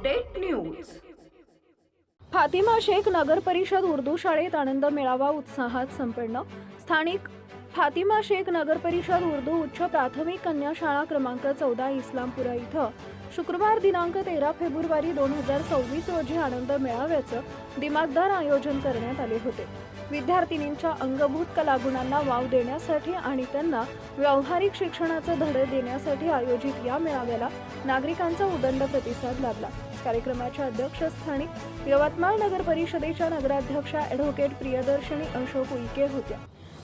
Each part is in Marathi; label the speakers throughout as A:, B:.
A: Update news.
B: फातिमा शेख नगर परिषद उर्दू शाळेत आनंद मेळावा उत्साहात संपन्न। स्थानिक फातिमा शेख नगर परिषद उर्दू उच्च प्राथमिक कन्या शाळा क्रमांक 14 इस्लामपुरा इथं शुक्रवार दिनांक 13 फेब्रुवारी 2026 रोजी आनंद मेळाव्याचं दिमागदार आयोजन करण्यात आले होते। विद्यार्थिनींच्या अंगभूत कलागुणांना वाव देण्यासाठी आणि त्यांना व्यावहारिक शिक्षणाचे धडे देण्यासाठी आयोजित या मेळाव्याला नागरिकांचा उदंड प्रतिसाद लाभला। कार्यक्रमाच्या अध्यक्षस्थानी यवतमाळ नगर परिषदेच्या नगराध्यक्षा ॲडव्होकेट प्रियदर्शनी अशोक उईके होत्या।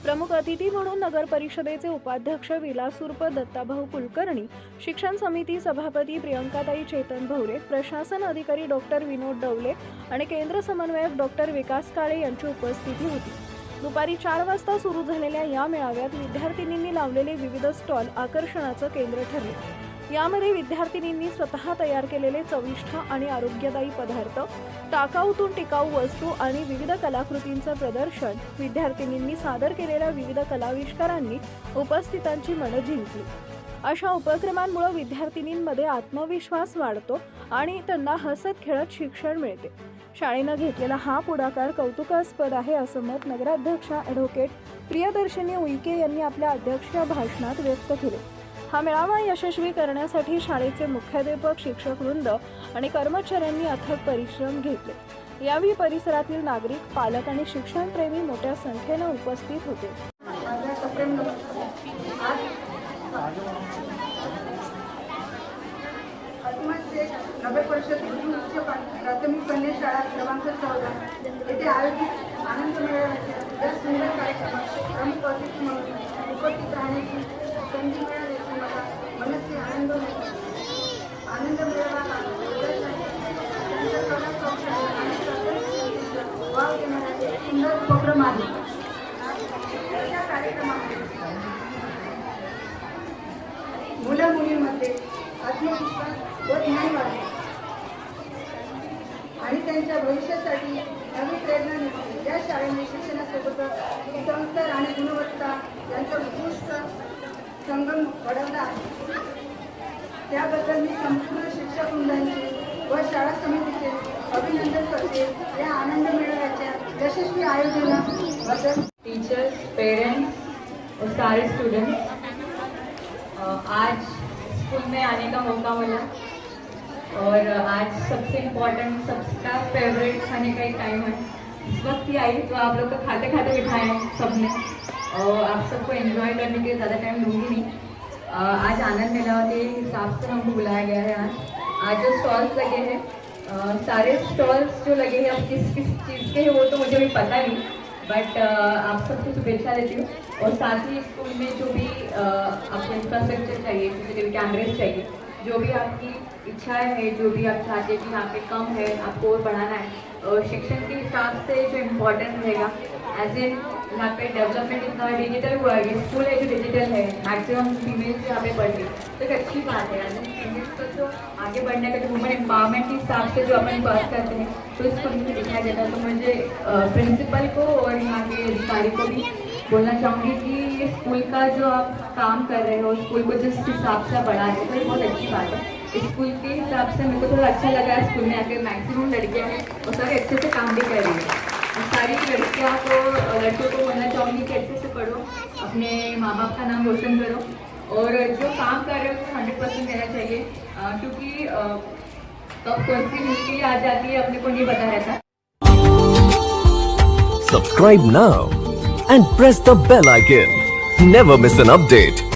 B: प्रमुख अतिथी म्हणून नगर परिषदेचे उपाध्यक्ष विलास उर्फ दत्ताभाऊ कुलकर्णी, शिक्षण समिती सभापती प्रियंकाताई चेतन भवरे, प्रशासन अधिकारी डॉक्टर विनोद डवले आणि केंद्र समन्वयक डॉक्टर विकास काळे यांची उपस्थिती होती। दुपारी 4 वाजता सुरू झालेल्या या मेळाव्यात विद्यार्थिनींनी लावलेले विविध स्टॉल आकर्षणाचं केंद्र ठरले। यामध्ये विद्यार्थिनींनी स्वतः तयार केलेले चविष्ट आणि आरोग्यदायी पदार्थ, टाकाऊतून टिकाऊ वस्तू आणि विविध कलाकृतींचं प्रदर्शन, विद्यार्थिनींनी सादर केलेल्या विविध कलाविष्कारांनी उपस्थितांची मनं जिंकली। अशा उपक्रमांमुळे विद्यार्थिनींमध्ये आत्मविश्वास वाढतो आणि त्यांना हसत खेळत शिक्षण मिळते। शाळेनं घेतलेला हा पुढाकार कौतुकास्पद आहे असं मत नगराध्यक्षा ॲडव्होकेट प्रियदर्शनी उईके यांनी आपल्या अध्यक्षीय भाषणात व्यक्त केले। हा मेळावा यशस्वी करण्यासाठी शाळेचे मुख्याध्यापक, शिक्षक वृंद आणि कर्मचाऱ्यांनी अथक परिश्रम घेतले। यावेळी परिसरातील नागरिक, पालक आणि शिक्षणप्रेमी मोठ्या संख्येने उपस्थित होते।
C: नगर परिषद उच्च प्राथमिक कन्या शाळा क्रमांक 14 येथे आयोजित आनंद मेळाव्याच्या या सुंदर कार्यक्रमात प्रमुख अतिथी म्हणून उपस्थित राहण्याची संधी मिळाल्याची मला मनस्वी आनंद होतो। आनंद मेळावा वाव देणारा एक सुंदर उपक्रम आहे। या कार्यक्रमामध्ये मुलं मुलींमध्ये आत्मविश्वास व ज्ञान वाढते आणि त्यांच्या भविष्यासाठी नवी प्रेरणा मिळते। या शाळेने शिक्षणासोबतच संस्कार आणि गुणवत्ता यांचा उत्कृष्ट संगम घडवला आहे। त्याबद्दल मी संपूर्ण शिक्षक वृंदांचे व शाळा समितीचे अभिनंदन करते। या आनंद मेळाव्याच्या यशस्वी आयोजनाबद्दल
D: टीचर्स, पेरेंट्स और सारे स्टूडेंट्स, आज स्कूल में आने का मौका मिला और आज सबसे इम्पोर्टेंट, सबका फेवरेट खाने का एक टाइम है। इस वक्त ही आई तो आप लोग को खाते खाते बिठाए हैं सबने और आप सबको एंजॉय करने के लिए ज़्यादा टाइम दूंगी नहीं। आज आनंद मेला के हिसाब से हमको बुलाया गया है। आज जो स्टॉल्स लगे हैं, सारे स्टॉल्स जो लगे हैं अब किस किस चीज़ के हैं वो तो मुझे भी पता नहीं, बट आप सबको शुभेच्छा देती हूँ। और साथ ही स्कूल में जो भी आपको इंफ्रास्ट्रक्चर चाहिए, CCTV कैमरेज चाहिए, जो भी आपकी इच्छा है, जो भी आप चाहते हैं कि यहाँ पे कम है, आपको और बढ़ाना है, और शिक्षण के हिसाब से जो इम्पोर्टेंट रहेगा एज इन यहाँ पे डेवलपमेंट इतना डिजिटल हुआ है, स्कूल है जो डिजिटल है, मैक्सिमम फीमेल्स यहाँ पे बढ़ रही, तो एक अच्छी बात है। एज इन फीमेल्स को जो आगे बढ़ने का जो वुमेन एम्पावरमेंट के हिसाब से जो अपन बात करते हैं तो इसको मुझे दिखाया जाता है। तो मुझे प्रिंसिपल को और यहाँ के अधिकारी को भी बोलना चाहूँगी कि ये स्कूल का जो आप काम कर रहे हो, स्कूल को जिस हिसाब से बढ़ा रहे हो, तो ये बहुत अच्छी बात है। स्कूल के हिसाब से मेरे को थोड़ा अच्छा लगा है। स्कूल में आकर मैक्सिमम लड़कियाँ हैं और सारे अच्छे से काम भी कर रही हैं। सारी लड़कियों को, लड़कों को बोलना चाहूँगी कि अच्छे से पढ़ो, अपने माँ बाप का नाम रोशन करो और जो काम कर रहे हो उसको 100% देना चाहिए, क्योंकि कब कौन सी मुश्किल आ जाती है अपने को नहीं पता रहता।
E: Subscribe now and press the bell icon. Never miss an update.